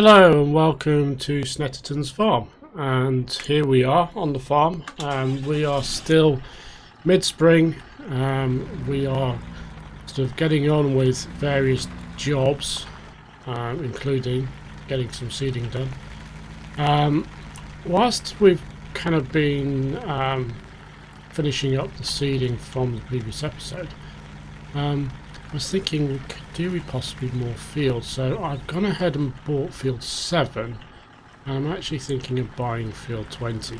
Hello and welcome to Snettertons farm, and here we are on the farm. We are still mid-spring. We are sort of getting on with various jobs, including getting some seeding done. Whilst we've kind of been finishing up the seeding from the previous episode, I was thinking, do we possibly more fields? So I've gone ahead and bought field 7, and I'm actually thinking of buying field 20.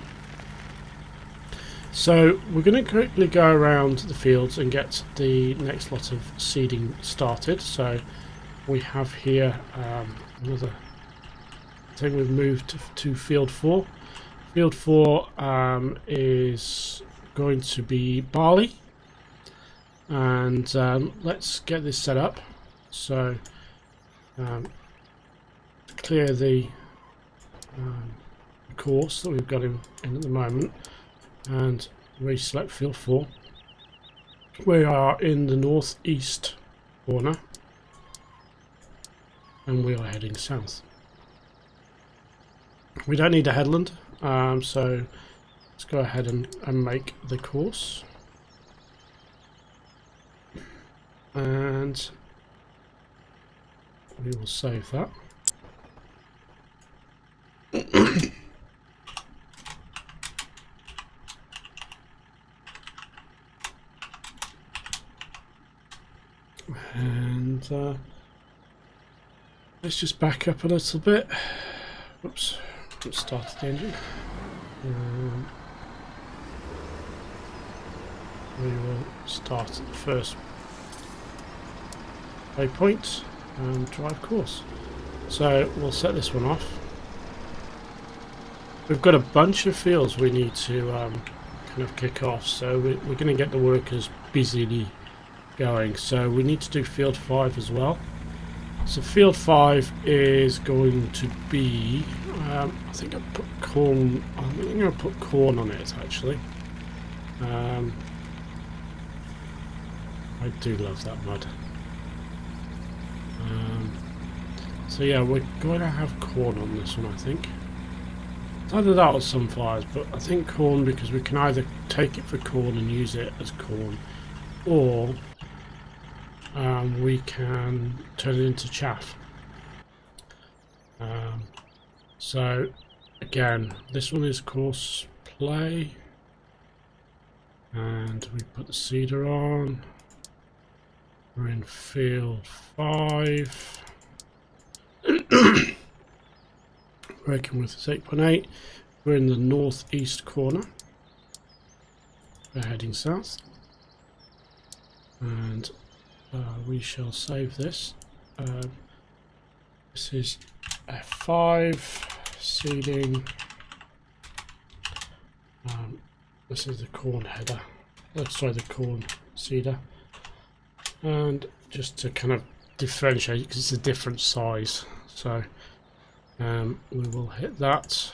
So we're going to quickly go around the fields and get the next lot of seeding started. So we have here another thing we've moved to field 4. Field 4 is going to be barley. And let's get this set up. So clear the course that we've got in at the moment and reselect field 4. We are in the northeast corner and we are heading south. We don't need a headland, so let's go ahead and make the course. And we will save that. And let's just back up a little bit. Oops, let's start the engine. We will start at the first waypoint and drive course. So we'll set this one off. We've got a bunch of fields we need to kind of kick off, so we're going to get the workers busily going. So we need to do field 5 as well. So field 5 is going to be I think I put corn. I'm going to put corn on it actually. I do love that mud. So yeah, we're going to have corn on this one, I think. It's either that or sunflowers, but I think corn, because we can either take it for corn and use it as corn, or we can turn it into chaff. So again, this one is course play, and we put the seeder on. We're in field 5. Working with 8.8. We're in the northeast corner. We're heading south. And we shall save this. This is F5 seeding. This is the corn header. Sorry, the corn seeder. And just to kind of differentiate, because it's a different size, so we will hit that,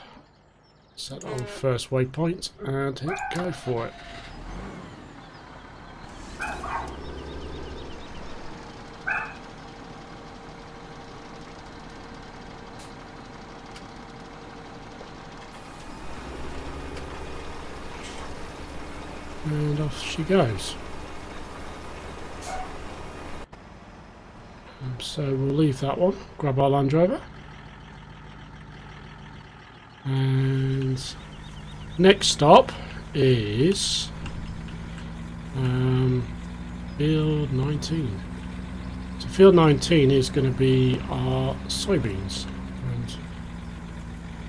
set on first waypoint, and hit go for it. And off she goes. So we'll leave that one, grab our Land Rover, and next stop is field 19. So field 19 is going to be our soybeans, and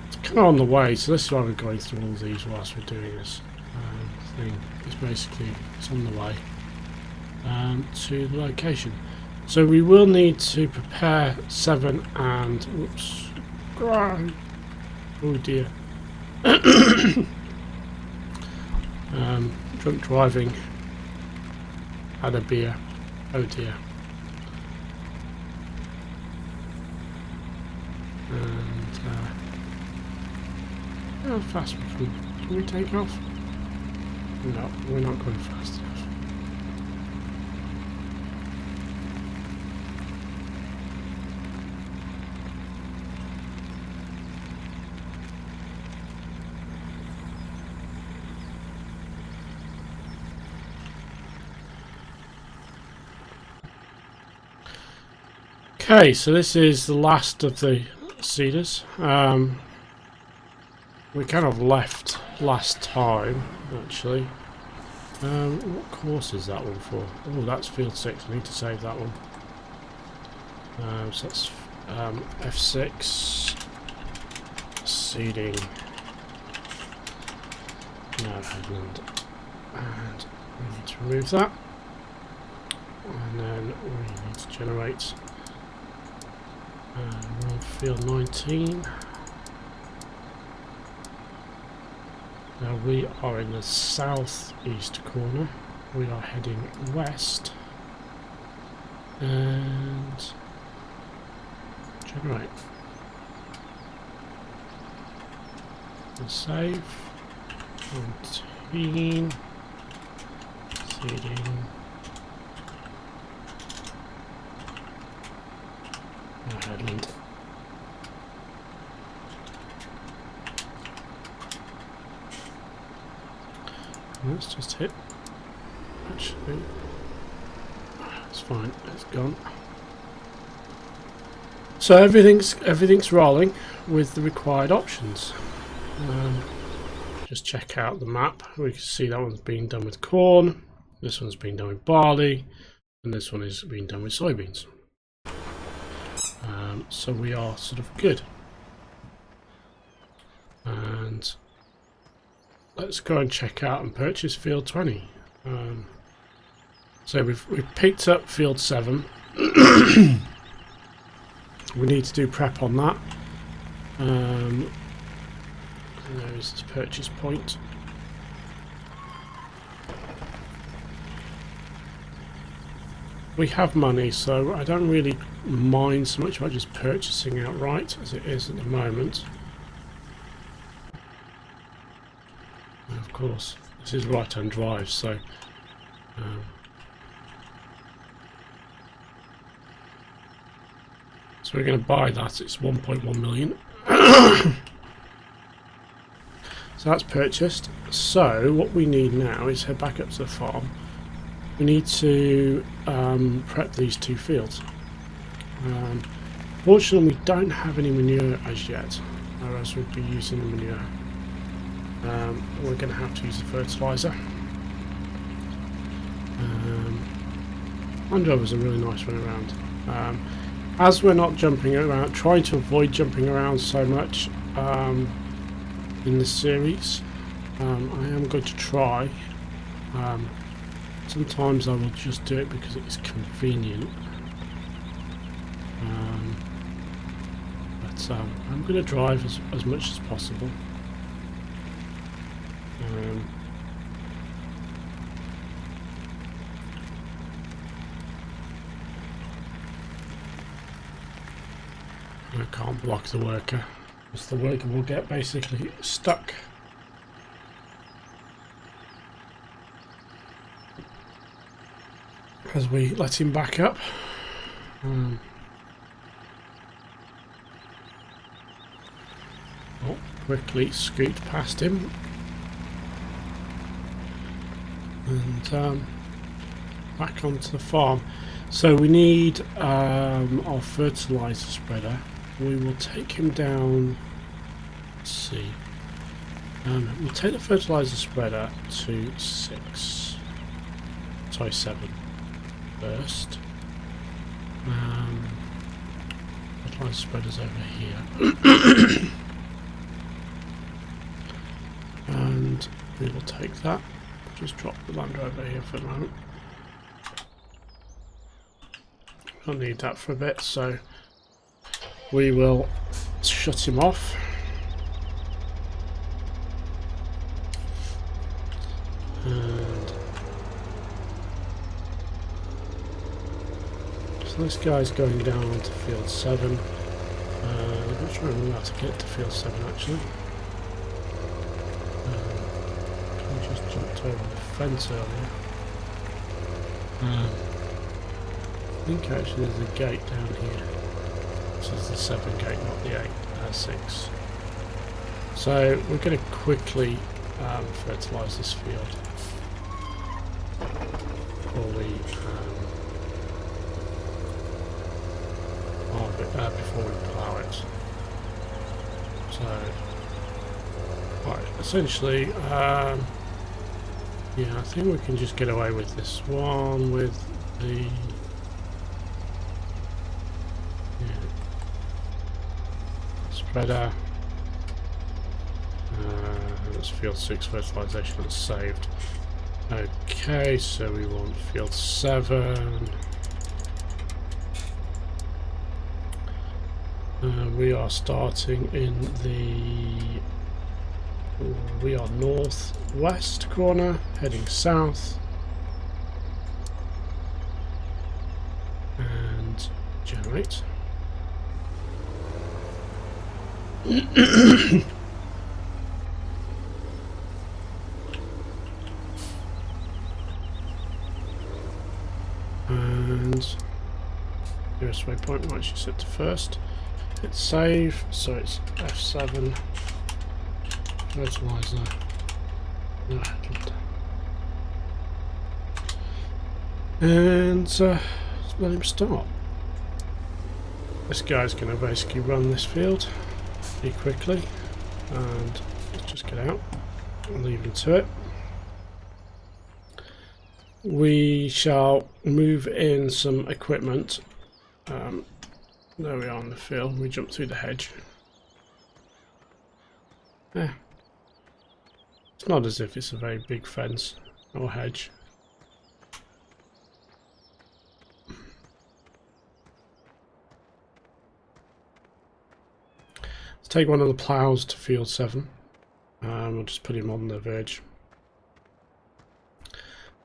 it's kind of on the way, so this is why we're going through all these whilst we're doing this thing. It's basically, it's on the way to the location. So we will need to prepare 7 and whoops, oh dear, drunk driving, had a beer, oh dear, and how fast can we take off? No, we're not going fast enough. Okay, so this is the last of the seeders. We kind of left last time, actually. What course is that one for? Oh, that's field 6. I need to save that one. So that's F6 seeding. No, headland. And we need to remove that. And then we need to generate we're on field 19. Now we are in the southeast corner. We are heading west. And generate. And save. 19. Seeding. Headland. Let's just hit. Actually, it's fine. It's gone. So everything's rolling with the required options. Just check out the map. We can see that one's being done with corn. This one's being done with barley, and this one is being done with soybeans. So we are sort of good. And let's go and check out and purchase field 20. So we've picked up field 7. We need to do prep on that. And there is this purchase point. We have money, so I don't really mind so much about just purchasing outright as it is at the moment. And of course, this is right-hand drive, so we're going to buy that. It's 1.1 million. So that's purchased. So what we need now is head back up to the farm. We need to prep these 2 fields. Fortunately, we don't have any manure as yet, or else we'd be using the manure. We're going to have to use the fertilizer. Land Rover's a really nice one around. As we're not jumping around, trying to avoid jumping around so much in this series, I am going to try. Sometimes I will just do it because it's convenient. But I'm going to drive as much as possible. I can't block the worker, because the worker will get basically stuck. As we let him back up. Quickly scoot past him. And back onto the farm. So we need our fertilizer spreader. We will take him down. Let's see. We'll take the fertilizer spreader to 7 first. Fertilizer spreader's over here. And we will take that. Just drop the Land Rover here for the moment. I'll need that for a bit, so we will shut him off. And so this guy's going down onto field 7. I'm not sure how to get to field 7 actually. I just jumped over the fence earlier. I think actually there's a gate down here. This is the 7 gate, not the 6. So we're going to quickly fertilise this field before we before we plough it. So, right, essentially, yeah, I think we can just get away with this one with the spreader. That's field 6 fertilization, that's saved. Okay, so we want field 7. We are starting in we are northwest corner, heading south. And generate. And nearest waypoint might actually set to first. Hit save, so it's F7. Fertilizer. No headland. And let's let him start. This guy's going to basically run this field pretty quickly, and let's just get out and leave him to it. We shall move in some equipment. There we are on the field. We jump through the hedge. Yeah. It's not as if it's a very big fence or hedge. Let's take one of the ploughs to field 7. We'll just put him on the verge.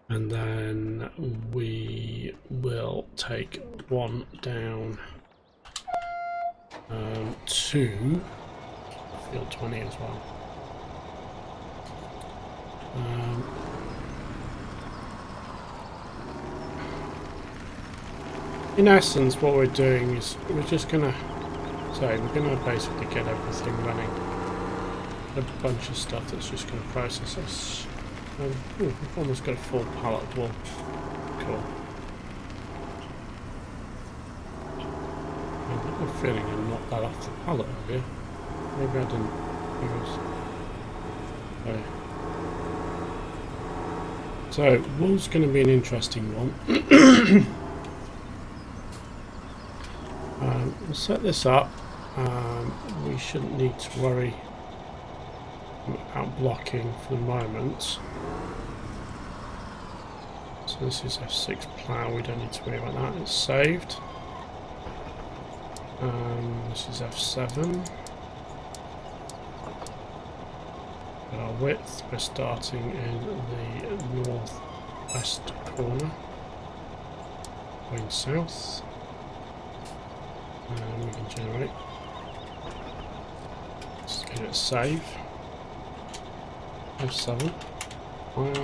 And then we will take one down to field 20 as well. In essence, what we're doing is we're just gonna basically get everything running. A bunch of stuff that's just gonna process us. We've almost got a full pallet of wool. Cool. I've got a feeling I knocked that off the pallet over here. Maybe I didn't. Okay. So, wool's going to be an interesting one. We'll set this up. We shouldn't need to worry about blocking for the moment. So this is F6 plough, we don't need to worry about that, it's saved. This is F7. At our width, we're starting in the northwest corner, going south. And we can generate. Let's get it save. F7. Wow.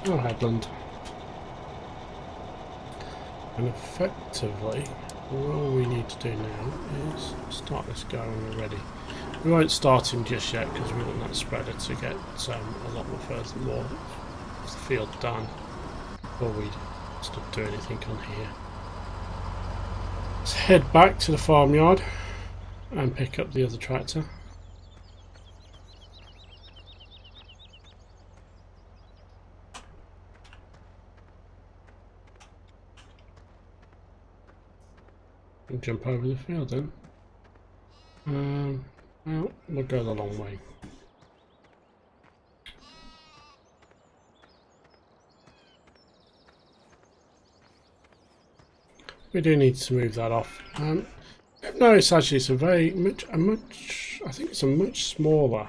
No headland. And effectively, all we need to do now is start this guy when we're ready. We won't start him just yet because we want that spreader to get a lot more of the field done before we start doing anything on here. Let's head back to the farmyard and pick up the other tractor. And jump over the field then. Well, we'll go the long way. We do need to move that off. No, it's actually I think it's a much smaller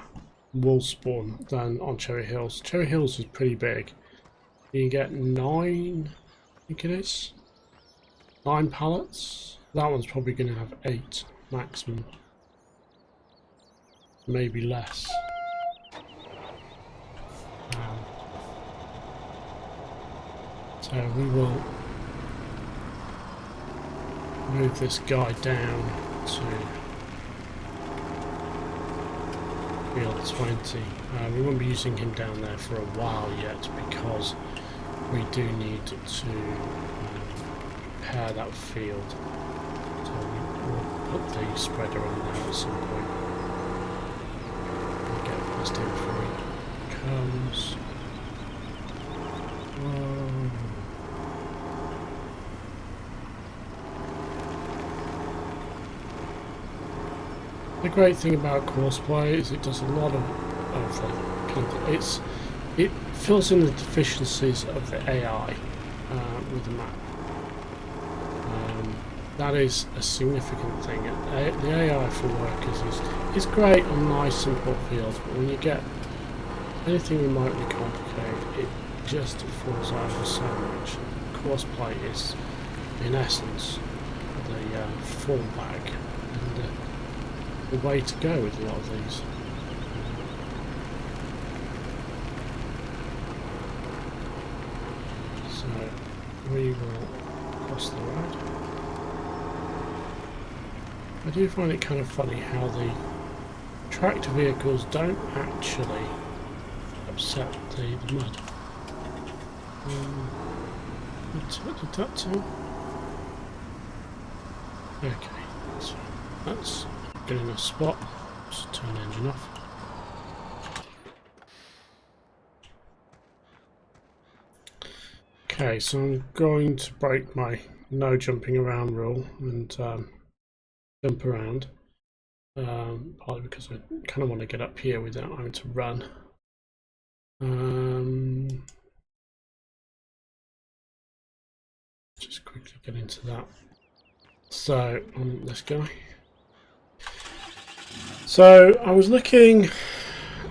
wool spawn than on Cherry Hills. Cherry Hills is pretty big. You can get 9, I think it is, 9 pallets. That one's probably going to have 8 maximum. Maybe less. So we will move this guy down to field 20. We won't be using him down there for a while yet because we do need to prepare that field. So we'll put the spreader on there at some point. We'll get past him before he comes. Whoa. The great thing about courseplay is it does a lot of it fills in the deficiencies of the AI with the map. That is a significant thing. The AI for workers is great on nice simple fields, but when you get anything remotely complicated, it just falls over so much. Courseplay is, in essence, the fallback and the way to go with a lot of these. So we will cross the road. I do find it kind of funny how the tractor vehicles don't actually upset the mud. Did that too? Okay, that's fine. That's good enough spot. Just turn the engine off. Okay, so I'm going to break my no jumping around rule and jump around. Partly because I kind of want to get up here without having to run. Just quickly get into that. So let's go. So I was looking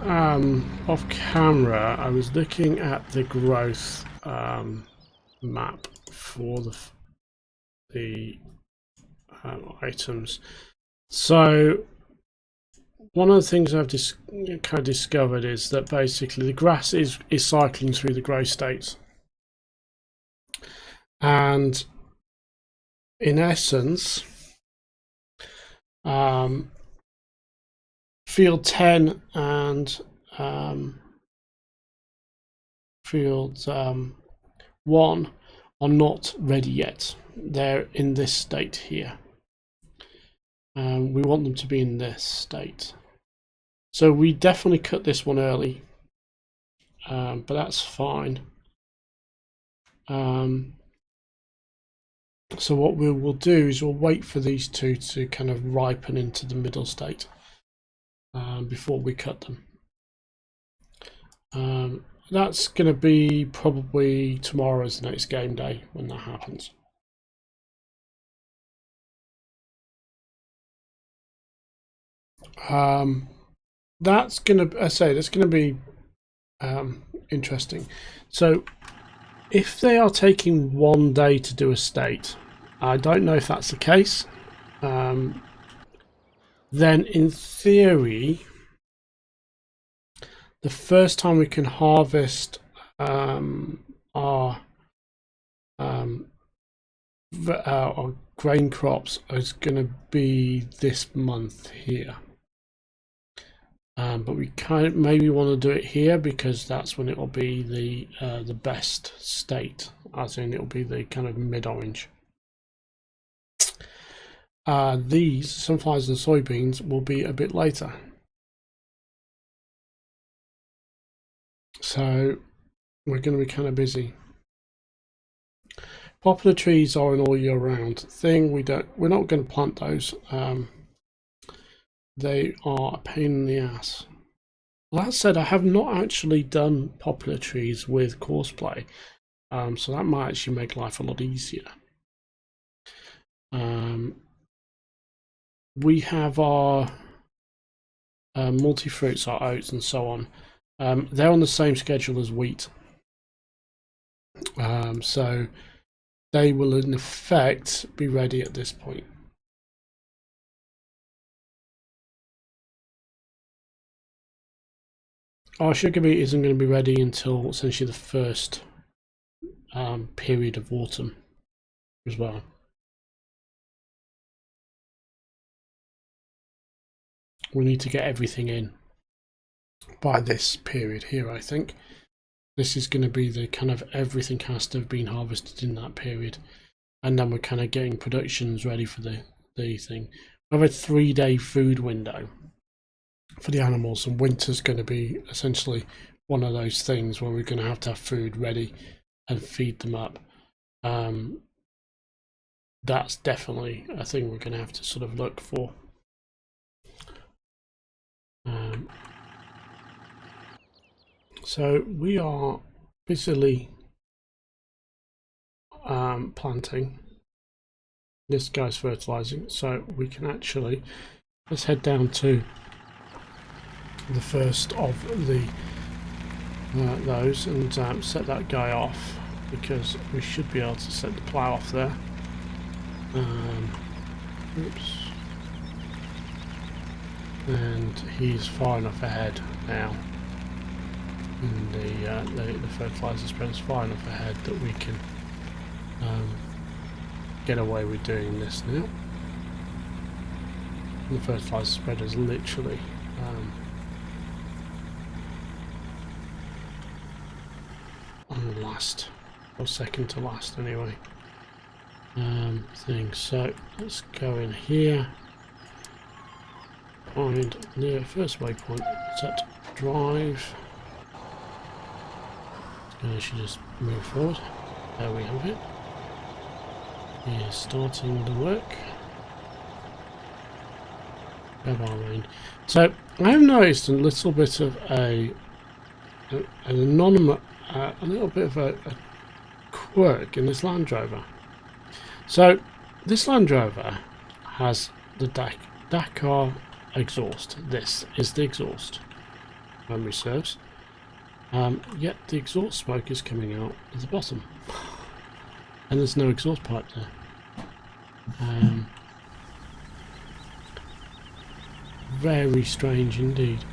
off camera. I was looking at the growth map for the items. So one of the things I've kind of discovered is that basically the grass is cycling through the growth states, and in essence field 10 and field 1 are not ready yet. They're in this state here. We want them to be in this state. So we definitely cut this one early, but that's fine. So what we will do is we'll wait for these two to kind of ripen into the middle state before we cut them. That's going to be probably tomorrow's the next game day when that happens. That's going to, that's going to be interesting. So if they are taking 1 day to do a state, I don't know if that's the case. Then in theory, the first time we can harvest our grain crops is going to be this month here. But we kind of maybe want to do it here because that's when it will be the best state, as in it will be the kind of mid-orange. These sunflowers and soybeans will be a bit later. So we're going to be kind of busy. Poplar trees are an all year round thing. We're not going to plant those. They are a pain in the ass. That said, I have not actually done poplar trees with courseplay, so that might actually make life a lot easier. We have our multi-fruits, our oats and so on. They're on the same schedule as wheat. So they will in effect be ready at this point. Our sugar beet isn't going to be ready until essentially the first period of autumn as well. We need to get everything in by this period here, I think. This is going to be the kind of everything has to have been harvested in that period. and then we're kind of getting productions ready for the thing. We have a 3-day food window for the animals, and winter's going to be essentially one of those things where we're going to have food ready and feed them up. That's definitely a thing we're going to have to sort of look for. So we are busily planting. This guy's fertilizing, so we can actually, let's head down to the first of the those and set that guy off, because we should be able to set the plough off there. Oops. And he's far enough ahead now. And the fertilizer spread is far enough ahead that we can get away with doing this now. And the fertilizer spread is literally on the last, or second to last anyway, thing. So let's go in here, find the first waypoint, set drive. I should just move forward. There we have it. He is starting the work. Rain. So I have noticed a little bit of a little bit of a quirk in this Land Rover. So this Land Rover has the Dakar exhaust. This is the exhaust, memory serves. Yet the exhaust smoke is coming out at the bottom, and there's no exhaust pipe there. Very strange indeed.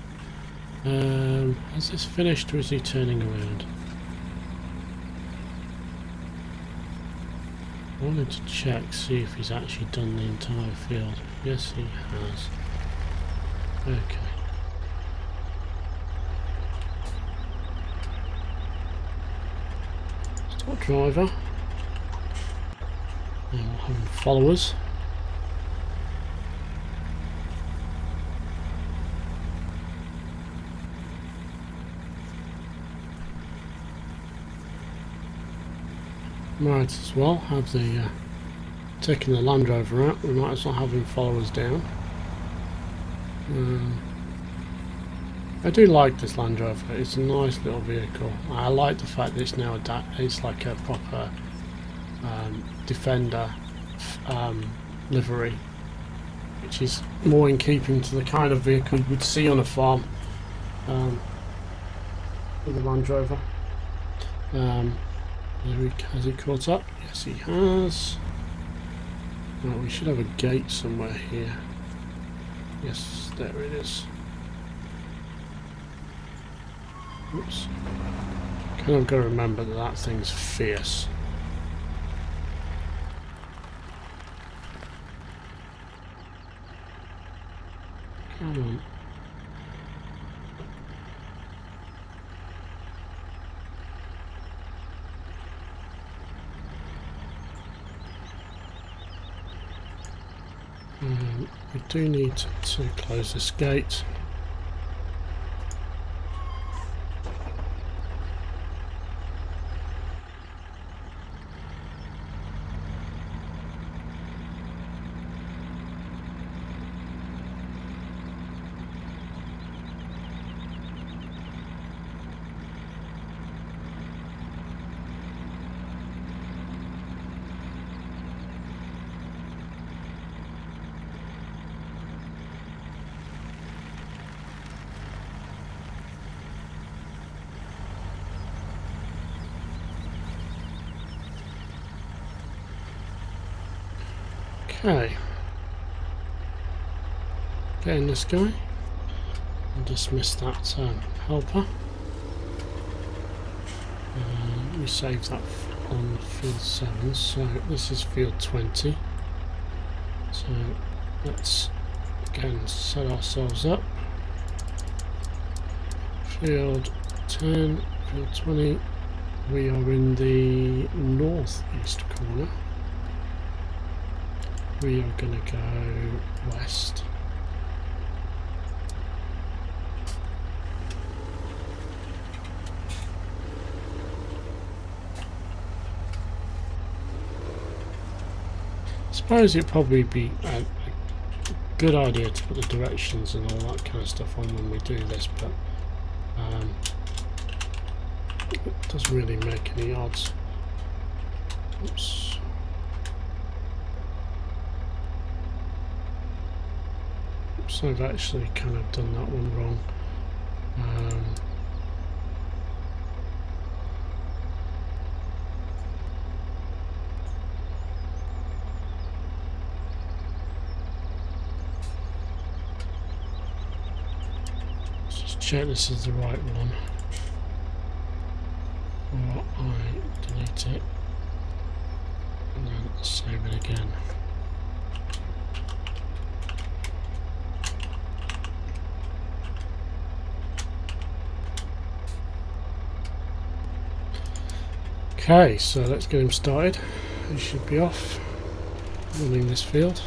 Has this finished, or is he turning around? I wanted to check, see if he's actually done the entire field. Yes, he has. Okay. Stop driver. And we'll have followers. Might as well have the taking the Land Rover out. We might as well have him follow us down. I do like this Land Rover. It's a nice little vehicle. I like the fact that it's now it's like a proper Defender livery, which is more in keeping to the kind of vehicle you would see on a farm with the Land Rover. Has he caught up? Yes, he has. Right, we should have a gate somewhere here. Yes, there it is. Oops. Kind of got to remember that that thing's fierce. Come on. We do need to close this gate. Okay, getting this guy, and dismiss that helper. We saved that on field 7, so this is field 20. So let's again set ourselves up. Field 10, field 20. We are in the northeast corner. we are going to go west. I suppose it'd probably be a good idea to put the directions and all that kind of stuff on when we do this, but it doesn't really make any odds. Oops. So I've actually kind of done that one wrong. Let's just check this is the right one, or I delete it and then save it again. Okay, so let's get him started. He should be off running this field,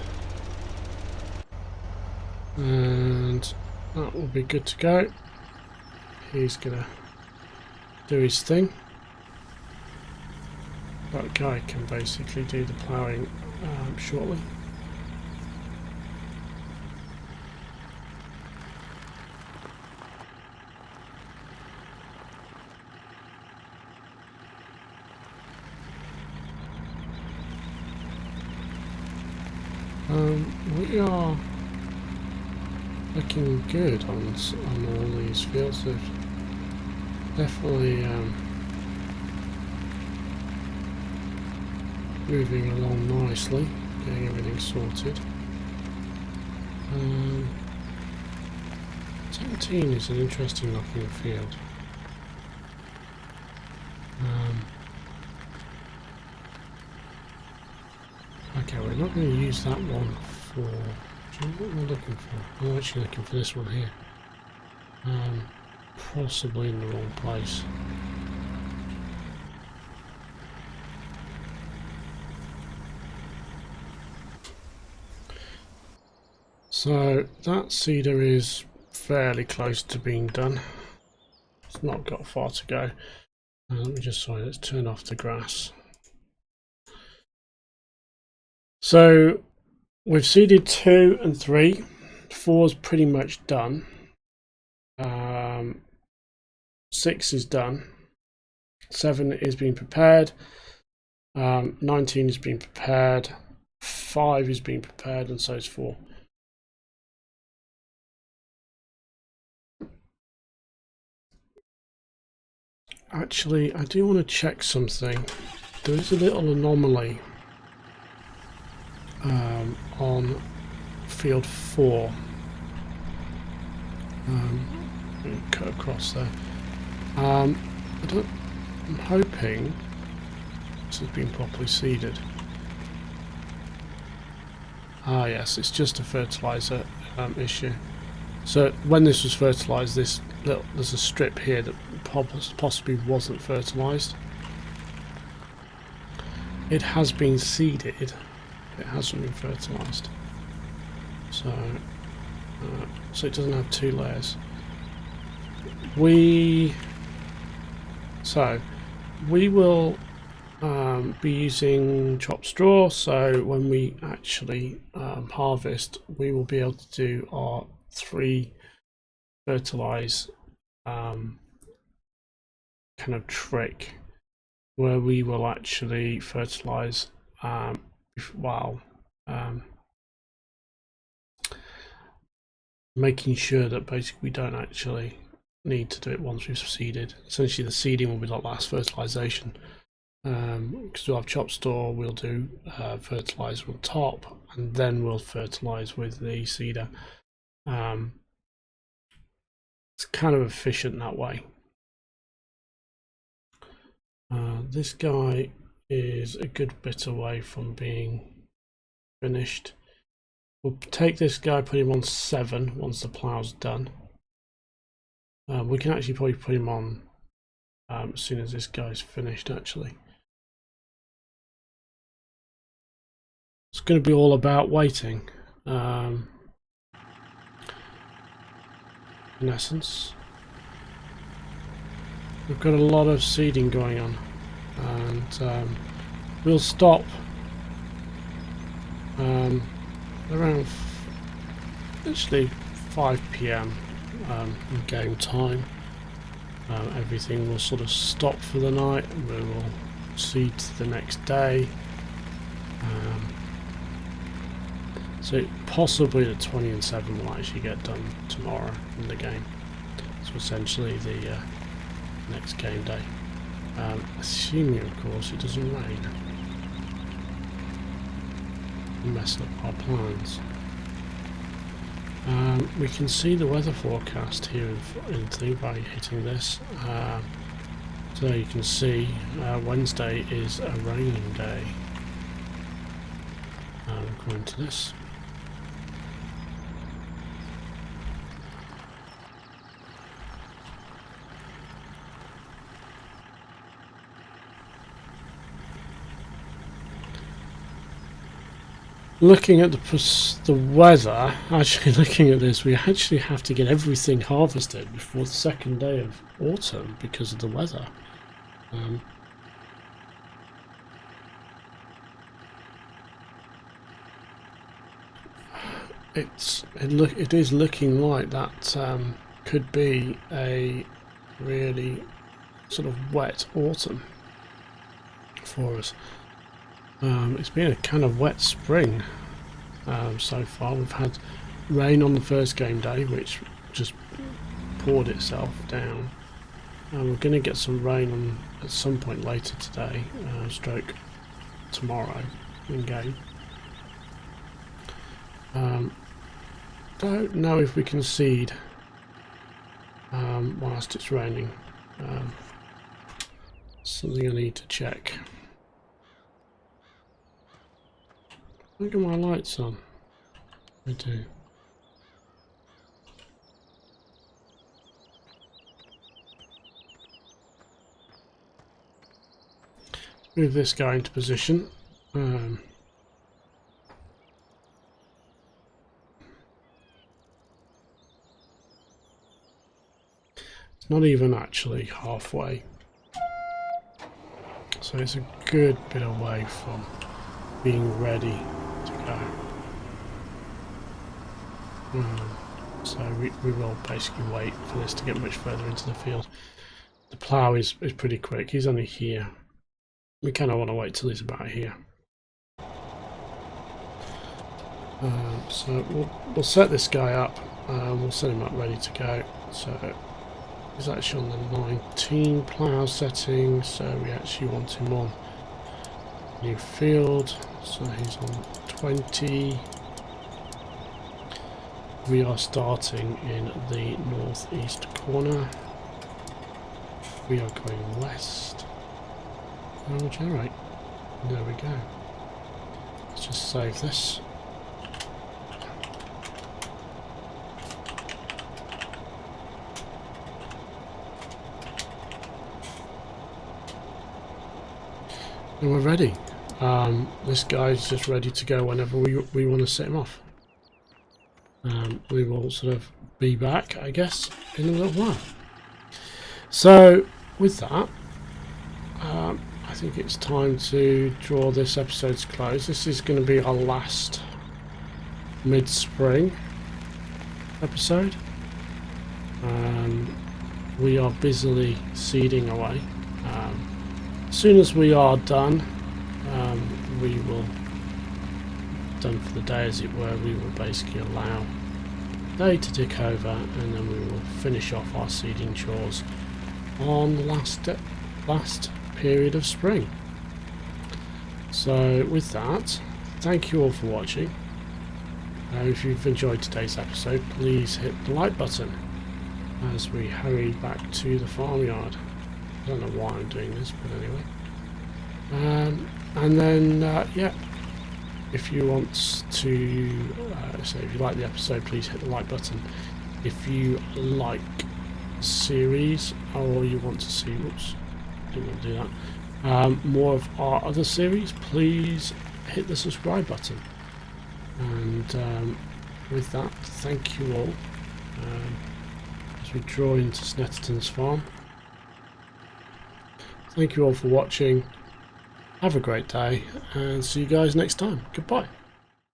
and that will be good to go. He's gonna do his thing. That guy can basically do the ploughing shortly. We are looking good on all these fields. They've definitely moving along nicely, getting everything sorted. 17 is an interesting looking field. Okay, we're not going to use that one for... What am I looking for? I'm actually looking for this one here. Possibly in the wrong place. So that cedar is fairly close to being done. It's not got far to go. Let me just, sorry, let's turn off the grass. So we've seeded 2 and 3. 4 is pretty much done. 6 is done. 7 is being prepared. 19 is being prepared. 5 is being prepared, and so is 4. Actually, I do want to check something. There is a little anomaly on field 4. Cut across there. I'm hoping this has been properly seeded. Ah yes, it's just a fertilizer issue. So when this was fertilized, there's a strip here that possibly wasn't fertilized. It has been seeded, it hasn't been fertilized. So it doesn't have 2 layers. We will be using chopped straw, so when we actually harvest, we will be able to do our 3 fertilize kind of trick, where we will actually fertilize while making sure that basically we don't actually need to do it once we've seeded. Essentially the seeding will be like last fertilization, because we'll have chopped straw, we'll do fertilizer on top, and then we'll fertilize with the seeder. It's kind of efficient that way. This guy is a good bit away from being finished. We'll take this guy, put him on 7 once the plough's done. We can actually probably put him on as soon as this guy's finished, actually. Let's going to be all about waiting. In essence, we've got a lot of seeding going on, and we'll stop around literally 5 PM in game time. Everything will sort of stop for the night, and we will seed the next day. So possibly the 20 and 7 will actually get done tomorrow in the game. So essentially the next game day. Assuming of course it doesn't rain. Mess up our plans. We can see the weather forecast here in thing by hitting this. So you can see Wednesday is a raining day. According to this. Looking at the weather, actually looking at this, we actually have to get everything harvested before the second day of autumn because of the weather. It is looking like that could be a really sort of wet autumn for us. It's been a kind of wet spring so far. We've had rain on the first game day, which just poured itself down. We're going to get some rain at some point later today, stroke tomorrow in game. Don't know if we can seed whilst it's raining. Something I need to check. Look at my lights on. I do. Move this guy into position. It's not even actually halfway. So it's a good bit away from being ready to go. So we will basically wait for this to get much further into the field. The plough is pretty quick. He's only here. We kind of want to wait till he's about here. So we'll set this guy up. We'll set him up ready to go. So he's actually on the 19 plough setting. So we actually want him on new field. So he's on 20. We are starting in the northeast corner. We are going west. And we'll generate. There we go. Let's just save this. And we're ready. This guy's just ready to go whenever we want to set him off. We will sort of be back, I guess, in a little while. So, with that, I think it's time to draw this episode's close. This is going to be our last mid-spring episode. We are busily seeding away. As soon as we are done, we will, done for the day as it were, we will basically allow the day to tick over, and then we will finish off our seeding chores on the last period of spring. So with that, thank you all for watching. If you've enjoyed today's episode, please hit the like button as we hurry back to the farmyard. I don't know why I'm doing this, but anyway. And then, yeah, if you want to, so if you like the episode, please hit the like button. If you like the series, or you want to see, whoops, didn't want to do that, more of our other series, please hit the subscribe button. And with that, thank you all as we draw into Snettertons farm. Thank you all for watching. Have a great day and see you guys next time. Goodbye.